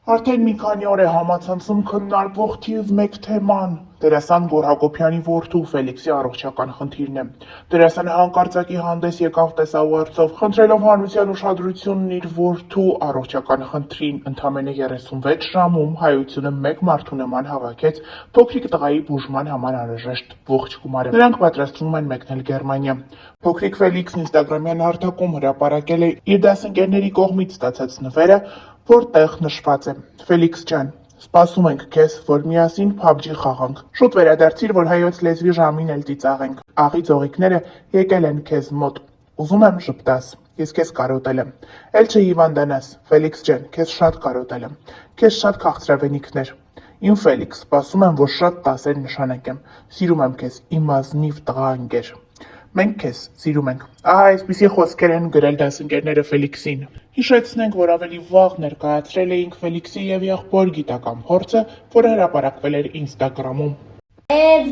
Արդեն մի քանի օր է համացանցում քննարկվող թիվ 1 թեման դերասան Գոռ Հակոբյանի որդու Ֆելիքսի առողջական խնդիրն է։ Դերասանը հանկարծակի հանդես եկավ տեսաուարձով, խնդրելով հանրության ուշադրությունն իր որդու առողջական խնդրին։ Ընդամենը 36 ժամում հայությունը մեկ մարդու նման հավաքեց փոքրիկ տղայի բուժման համար անհրաժեշտ ողջ գումարը։ Նրանք պատրաստվում են մեկնել Գերմանիա։ Փոքրիկ Ֆելիքսն ինստագրամյան հարթակում հրապարակել է իր դասընկերների կողմից ստացած նվերը, որտեղ նշված է. Ֆելիքս ջան, սպասում ենք քեզ, որ միասին PUBG խաղանք։ Շուտ վերադարձիր, որ հայոց լեզվի ժամին էլ ծիծաղենք։ Աղի ծողիկները եկել են քեզ մոտ։ Ուզում եմ ժպտաս։ Ես քեզ կարոտել եմ։ Էլ չհիվանդանաս, Ֆելիքս ջան, քեզ շատ կարոտել եմ։ Քեզ շատ քաղցրավենիքներ։ Իմ Ֆելիքս, սպասում եմ, որ շատ տասեր նշանակեմ։ Սիրում եմ քեզ, իմ ազնիվ տղա ընկեր։ Մենք քեզ սիրում ենք։ Ահա այսպիսի խոսքեր են գրել դասընկերները Ֆելիքսին։ Հիշեցնենք, որ ավելի վաղ ներկայացրել էինք Ֆելիքսի եւ եղբոր գիտական փորձը, որը հրապարակվել էր Ինստագրամում։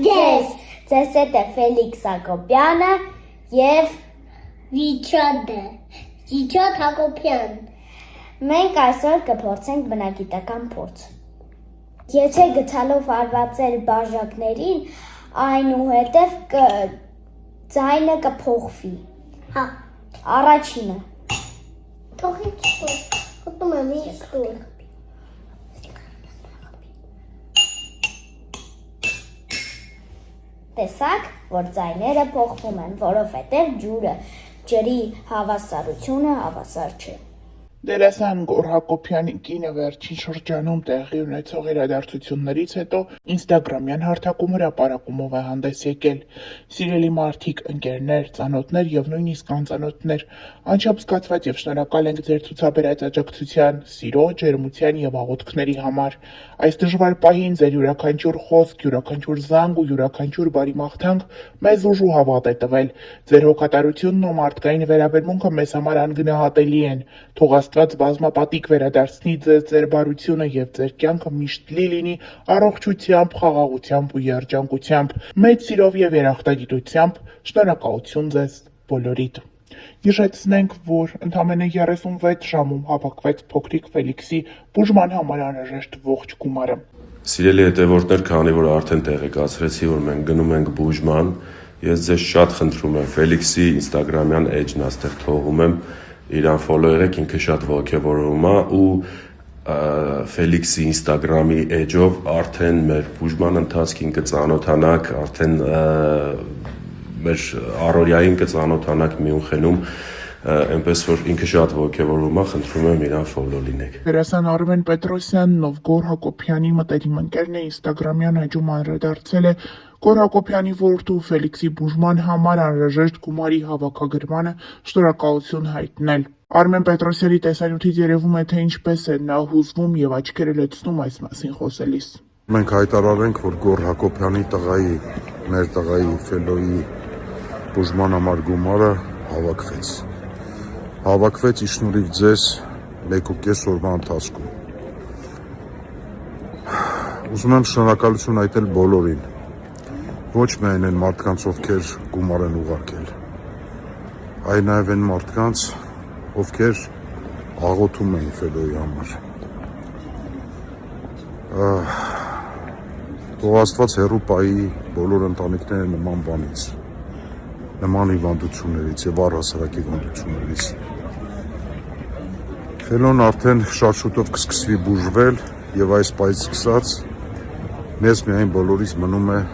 Ես, ձեզ հետ է Ֆելիքս Հակոբյանը եւ Վիչոտ Հակոբյան։ Մենք այսօր կփորձենք բնագիտական փորձ։ Եթե գցալով հարվածել բաժակներին, այնուհետև ձայնը կփոխվի։ Հա։ Առաջինը։ Թողից խոտում եմ իստուր։ Տեսակ, որ ձայները փոխվում են, որովհետև ջրի հավասարությունը հավասար չէ։ Դերասան Գոռ Հակոբյանի կինը վերջին շրջանում տեղի ունեցող իրադարձություններից հետո ինստագրամյան հարթակում հրապարակումով է հանդես եկել։ Սիրելի մարդիկ, ընկերներ, ծանոթներ եւ նույնիսկ անծանոթներ, անչափ զգացված եւ շնորհակալ ենք ձեր ցուցաբերած աջակցության, սիրո, ջերմության եւ աղոթքների համար։ Այս դժվար պահին ձեր յուրաքանչյուր խոսք, յուրաքանչյուր զանգ ու յուրաքանչյուր բարի մաղթանք մեզ ուժ ու հավատ է տվել։ Ձեր հոգատարությունն ու մարդկային վերաբերմունքը մեզ համար անգնահատելի են։ Թող Աստված բազմապատիկ վերադարձնի ձեզ ձեր բարությունը եւ ձեր կյանքը միշտ լի լինի առողջությամբ, խաղաղությամբ ու երջանկությամբ, մեծ սիրով եւ երախտագիտությամբ։ Շնորհակալություն ձեզ բոլորիդ։ Հիշեցնենք, որ ընդամենը 36 ժամում հավաքվեց փոքրիկ Ֆելիքսի բուժման համար անհրաժեշտ ողջ գումարը։ Սիրելի հետևորդներ, քանի որ արդեն տեղեկացրեցի, որ մենք գնում ենք բուժման, ես ձեզ շատ խնդրում եմ Ֆելիքսի ինստագրամյան էջն աստեղ թողում եմ, իրան ֆոլոյերեք, ինքը շատ ողջևորում է ու Ֆելիքսի ինստագրամի էջով արդեն մեր բուժման ընթացքին կծանոթանաք, արդեն մեր առօրյային կծանոթանաք Մյունխենում, այնպես որ ինքը շատ ողջևորում է, խնդրում եմ իրան ֆոլո լինեք։ Դերասան Արմեն Պետրոսյանն, ով Գոռ Հակոբյանի մտերիմ ընկերն է, ինստագրամյան էջում անդրադարձել է Գոռ Հակոբյանի որդու Ֆելիքսի բուժման համար անհրաժեշտ գումարի հավաքագրմանը շնորհակալություն հայտնել։ Արմեն Պետրոսյանի տեսանյութից երևում է, թե ինչպես է նա հուզվում եւ աչքերը լցնում այս մասին խոսելիս։ Մենք հայտարարենք, որ Գոռ Հակոբյանի տղայի, մեր տղայի Ֆելոյի բուժման համար գումարը հավաքվեց ի շնորհիվ ձեզ 1.5 օրվա ընթացքում։ Ուզում եմ շնորհակալություն հայտնել բոլորին, ոչ միայն այն մարդկանց, ովքեր գումար են ուղարկել, այլ նաև այն մարդկանց, ովքեր աղոթում էին Ֆելոյի համար։ Թող Աստված հեռու պահի բոլոր ընտանիքները նման բանից, նման հիվանդություններից եւ առհասարակ հիվանդություններից։ Ֆելոն արդեն շատ շուտով կսկսվի բուժվել եւ այս պահից սկսած մեզ միայն բոլորիս մնում է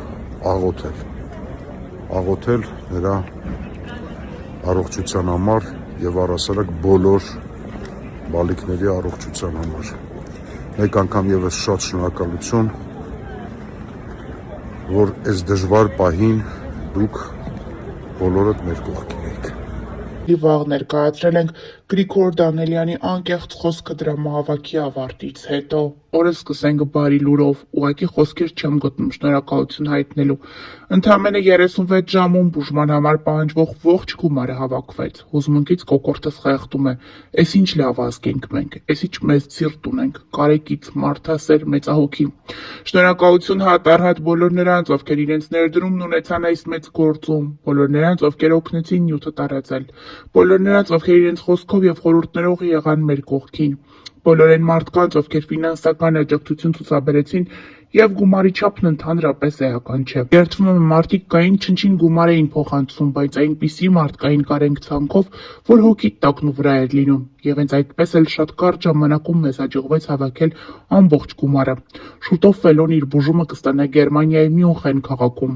աղոթել նրա առողջության համար եւ առհասարակ բոլոր բալիկների առողջության համար։ Մեկ անգամ եւս շատ շնորհակալություն, որ այս դժվար պահին դուք բոլորդ մեր կողքին եք։ Վաղ ներկայացրել ենք Գրիգոր Դանելյանի անկեղծ խոսքը դրամահավաքի ավարտից հետո։ Օրը սկսենք բարի լուրով, ուղղակի խոսքեր չեմ գտնում շնորհակալություն հայտնելու։ Ընդամենը 36 ժամում բուժման համար պահանջվող ողջ գումարը հավաքվեց։ Հուզմունքից կոկորդս խեղդում է։ Էս ինչ լավ ազգ ենք մենք, էս ինչ մեծ սիրտ ունենք, կարեկից, մարդասեր, մեծահոգի։ Շնորհակալություն հատ բոլոր նրանց, ովքեր իրենց ներդրումն ունեցան այս մեծ գործում, բոլոր նրանց, ովքեր օգնեցին նյութը տարածել, բոլոր նրանց, ովքեր իրենց խոսքով կյանքով եւ խորհուրդներով եղան մեր կողքին։ Բոլոր այն մարդկանց, ովքեր ֆինանսական աջակցություն ցուցաբերեցին եւ գումարի չափն ընդհանրապես էական չէ։ Երդվում եմ մարդիկ կային չնչին գումար էին փոխանցում, բայց այնպիսի մարդկային կարեկցանքով, որ հոգի տակն ու վրա էր լինում, եւ հենց այդպես էլ շատ կարճ ժամանակում մեզ հաջողվեց հավաքել ամբողջ գումարը։ Շուտով Ֆելոն իր բուժումը կստանա Գերմանիայի Մյունխեն քաղաքում։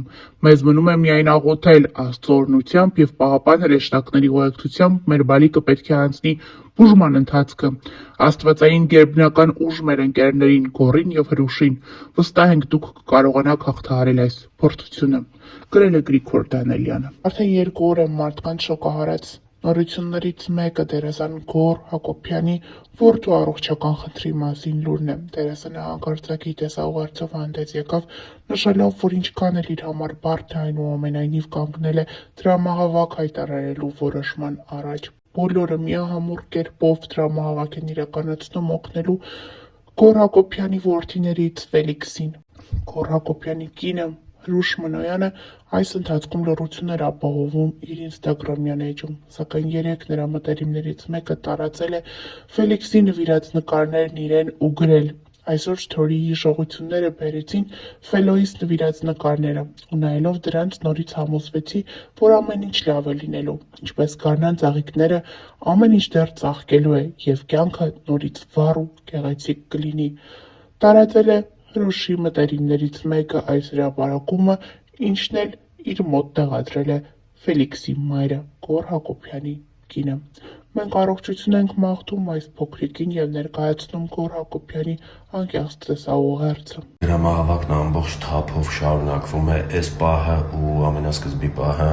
Մեզ մնում է միայն աղոթել Աստծո օրհնությամբ եւ Պահապան հրեշտակների ուղեկցությամբ մեր բալիկը պետք է անցնի բուժման ընթացքը։ Աստվածային գերբնական ուժ մեր ընկերներին Գորին եւ Հրուշին։ Վստահ ենք դուք կկարողանաք հաղթահարել այս փորձությունը։ Գրել է Գրիգոր Դանելյանը։ Արդեն 2 օր է մարդկանց շոկահարած նորություններից մեկը դերասան Գոր Հակոբյանի որդու առողջական խնդրի մասին լուրն է։ Դերասանը հանկարծակի տեսաուղերձով հանդես եկավ, նշելով, որ ինչքան էլ իր համար բարդ է, այնուամենայնիվ կանգնել է դրամահավաք հայտարարելու որոշման առաջ։ Բոլորը միահամուռ կերպով դրամահավաք են իրականացնում օգնելու Գոր Հակոբյանի որդիներից Ֆելիքսին։ Գոր Հակոբյանի կինը Հրուշ Մնոյանը այս ընթացքում լռություն էր ապահովում իր ինստագրամյան էջում, սակայն 3 նրա մտերիմներից մեկը տարածել է Ֆելիքսի նվիրած նկարներն իրեն ու գրել. Այսօր Story-ի հիշողությունները բերեցին Ֆելոյից նվիրած նկարները, ու նայելով դրանց նորից համոզվեցի, որ ամեն ինչ լավ է լինելու, ինչպես գարնան ծաղիկները, ամեն ինչ դեռ ծաղկելու է եւ կյանքը նորից վառ ու գեղեցիկ կլինի։ Տարածել է Հրուշի մտերիմներից մեկը այս հրապարակումը, ինչն էլ իր մոտ տեղադրել է Ֆելիքսի մայրը Գոր Հակոբյանի կինը։ Մենք առողջություն ենք մաղթում այս փոքրիկին եւ ներկայացնում Գոր Հակոբյանի անկեղծ տեսաուղերձը։ Դրամահավաքն ամբողջ թափով շարունակվում է, այս պահը ու ամենասկզբի պահը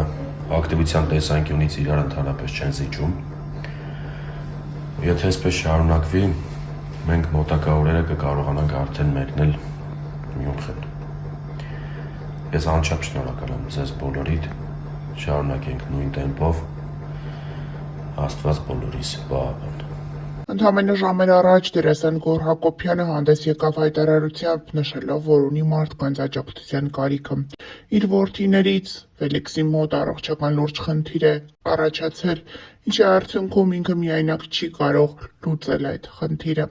ակտիվության տեսանկյունից իրար ընդհանրապես չեն զիջում։ Եթե այսպես շարունակվի, մենք մոտակա օրերը կկարողանանք արդեն մեկնել Մյունխեն։ Ես անչափ շնորհակալ եմ ձեզ բոլորիդ, շարունակենք նույն տեմպով, Աստված բոլորիս Պահապան։ Ընդամենը ժամեր առաջ դերասան Գոր Հակոբյանը հանդես եկավ հայտարարությամբ, նշելով, որ ունի մարդկանց աջակցության կարիքը։ Իր որդիներից Ֆելիքսի մոտ առողջական լուրջ խնդիր է առաջացել, ինչի արդյունքում ինքը միայնակ չի կարող լուծել այդ խնդիրը։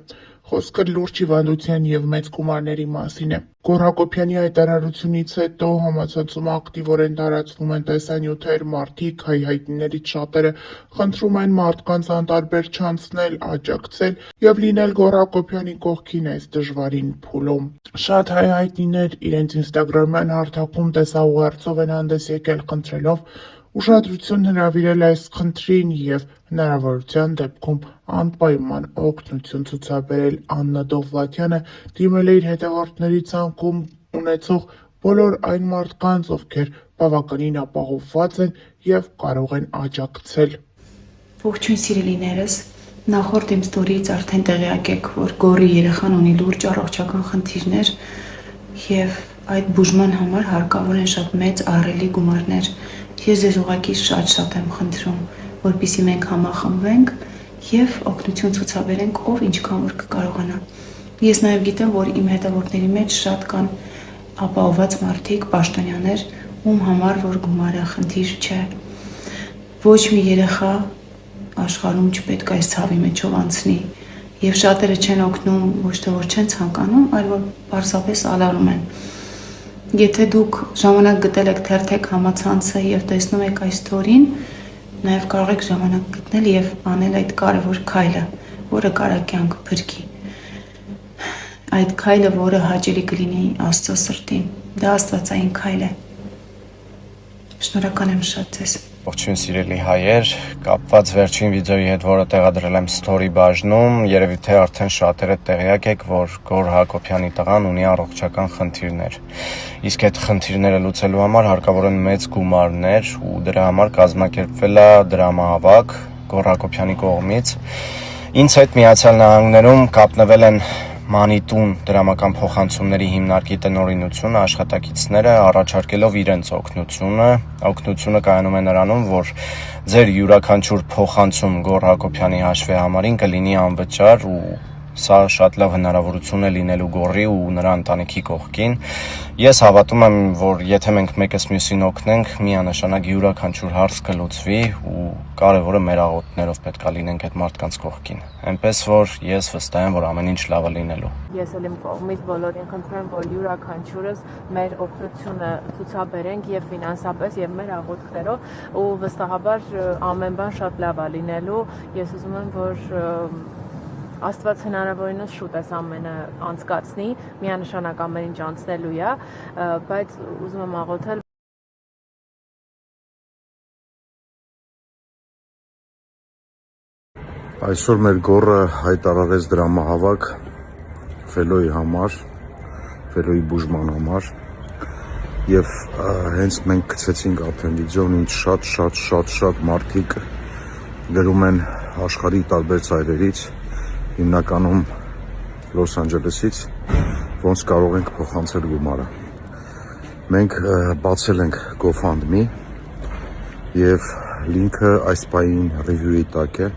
Խոսքը լուրջ հիվանդության եւ մեծ գումարների մասին է։ Գոր Հակոբյանի հայտարարությունից հետո համացանցում ակտիվորեն տարածվում են տեսանյութեր, մարդիկ, հայհայտներից շատերը խնդրում են մարդկանց անտարբեր չանցնել, աջակցել եւ լինել Գոր Հակոբյանի կողքին այս դժվարին փուլում։ Շատ հայհայտիներ իրենց ինստագրամյան հարթակում տեսաուղերձով են հանդես եկել խնդրելով ուշադրություն հրավիրել այս խնդրին եւ հնարավորության դեպքում անպայման օգնություն ցուցաբերել Աննա Դովլաթյանը դիմել է իր հետևորդների ցանկում ունեցող բոլոր այն մարդկանց, ովքեր բավականին ապահովված են եւ կարող են աջակցել։ Ողջույն սիրելիներս, նախորդ իմ ստորիից արդեն տեղյակ եք, որ Գորի երեխան ունի լուրջ առողջական խնդիրներ եւ այդ բուժման համար հարկավոր են շատ մեծ ահռելի գումարներ։ Ես ձեզ ուղղակի շատ եմ խնդրում, որպեսզի մենք համախմբվենք եւ օգնություն ցուցաբերենք, ով ինչքան որ կկարողանա։ Ես նաեւ գիտեմ, որ իմ հետևորդների մեջ շատ կան ապահովված մարդիկ, պաշտոնյաներ, ում համար որ գումարը խնդիր չէ։ Ոչ մի երեխա աշխարհում չպետք է այս ցավի մեջով անցնի, եւ շատերը չեն օգնում, ոչ թե որ չեն ցանկանում, այլ որ պարզապես ալարում են։ Եթե դուք ժամանակ գտել եք թերթեք համացանցը եւ տեսնում եք այս ստորին, նաեւ կարող եք ժամանակ գտնել եւ անել այդ կարևոր քայլը, որը կարող կյանք փրկի։ Այդ քայլը, որը հաճելի կլինի Աստծո սրտին, դա աստվածային քայլ է։ Շնորհակալ եմ շատ ձեզ։ Ողջույն սիրելի հայեր, կապված վերջին վիդեոյի հետ, որը տեղադրել եմ Story բաժնում, երևի թե արդեն շատերը տեղյակ եք, որ Գոր Հակոբյանի տղան ունի առողջական խնդիրներ։ Իսկ այդ խնդիրները լուծելու համար հարկավոր են մեծ գումարներ ու դրա համար կազմակերպվել է դրամահավաք Գոր Հակոբյանի կողմից։ Ինձ հետ Միացյալ Նահանգներում կապնվել են Մանիտուն դրամական փոխանցումների հիմնարկի տնօրինությունը, աշխատակիցները առաջարկելով իրենց օգնությունը կայանում է նրանում, որ ձեր յուրաքանչյուր փոխանցում Գոր Հակոբյանի հաշվի համարին կլինի անվճար ու Սա շատ լավ հնարավորություն է լինելու Գոռի ու նրա ընտանիքի կողքին։ Ես հավատում եմ, որ եթե մենք մեկս մյուսին օգնենք, միանշանակ յուրաքանչյուր հարց կլուծվի ու կարևորը մեր աղոթներով պետք է լինենք այդ մարդկանց կողքին։ Այնպես որ ես վստահ եմ, որ ամեն ինչ լավ է լինելու։ Ես էլ իմ կողմից բոլորին խնդրեմ, որ յուրաքանչյուրս մեր օգնությունը ցուցաբերենք եւ ֆինանսապես եւ մեր աղոթքներով ու վստահաբար ամեն բան շատ լավ է լինելու։ Ես ուզում եմ, որ Աստված հնարավորինս շուտ էս ամենը անցկացնի, միանշանակ ամեն ինչ անցնելու է, բայց ուզում եմ աղոթել Այսօր մեր Գոռը հայտարարեց դրամահավաք Ֆելոյի համար, Ֆելոյի բուժման համար եւ հենց մենք գցեցինք արդեն վիդեոն, ինչ շատ մարդիկ գրում են աշխարհի տարբեր ծայրերից, հիմնականում Լոս Անջելեսից, ոնց կարող ենք փոխանցել գումարը։ Մենք բացել ենք GoFundMe եւ լինքը այս պահին ռիվյուի տակ է։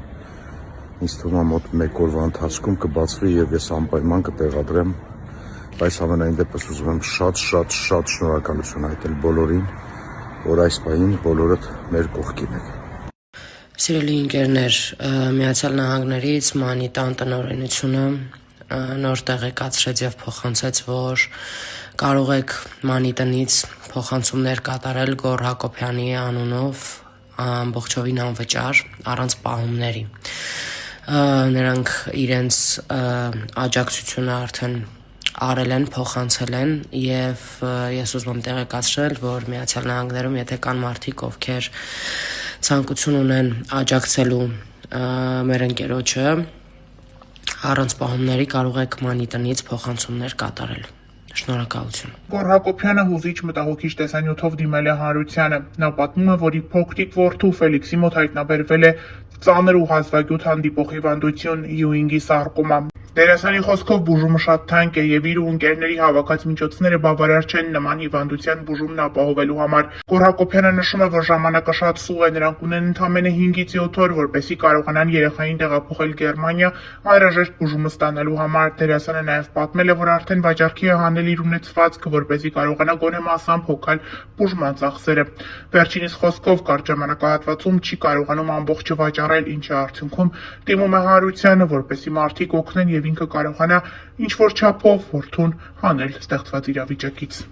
Ինձ թվում է մոտ 1 օրվա ընթացքում կբացվի եւ ես անպայման կտեղադրեմ, բայց ամենայն դեպս ուզում եմ շատ շնորհակալություն հայտնել բոլորին, որ այս պահին բոլորդ մեր կողքին եք։ Սիրելի ընկերներ, Միացյալ Նահանգներից Մանիտան տնօրենությունը նոր տեղեկացրեց եւ փոխանցեց, որ կարող եք Մանիտնից փոխանցումներ կատարել Գոռ Հակոբյանի անունով ամբողջովին անվճար, առանց պահումների։ Նրանք իրենց աջակցությունը արդեն արել են, փոխանցել են եւ ես ուզում եմ տեղեկացնել, որ Միացյալ Նահանգներում եթե կան մարդիկ, ովքեր ցանկություն ունեն աջակցելու մեր ընկերոջը, առանց պահումների կարող եք Մանիտնից փոխանցումներ կատարել։ Շնորհակալություն։ Գոռ Հակոբյանը հուզիչ մտահոգիչ տեսանյութով դիմել է հանրությանը։ Նա պատմում է, որ իր փոքրիկ որդու Ֆելիքսի մոտ հայտնաբերվել է ծանր ու հազվագյուտ հանդիպող հիվանդություն Յուինգի սարկոմա։ Դերասանի խոսքով բուժումը շատ թանկ է եւ իր ու ընկերների հավաքած միջոցները բավարար չեն նման հիվանդության բուժումն ապահովելու համար։ Գոռ Հակոբյանը նշում է, որ ժամանակը շատ սուղ է, նրանք ունեն ընդամենը 5-ից 7 օր, որպեսզի կարողանան երեխային տեղափոխել Գերմանիա անհրաժեշտ բուժումը ստանալու համար։ Դերասանը նաեւ պատմել է, որ արդեն վաճառքի է հանել իր ունեցվածքը, որպեսզի կարողանա գոնե մասամբ հոգալ բուժման ծախսերը։ Վերջինիս խոսքով կարճ ժամանակահատվածում չի կարողանում ամբողջը վաճառել, ինչի արդյունքում դիմում է հանրությանը, որպեսզի մարդիկ օգնեն եւ ինքը կարողանա ինչ որ չափով որդուն հանել ստեղծված իրավիճակից։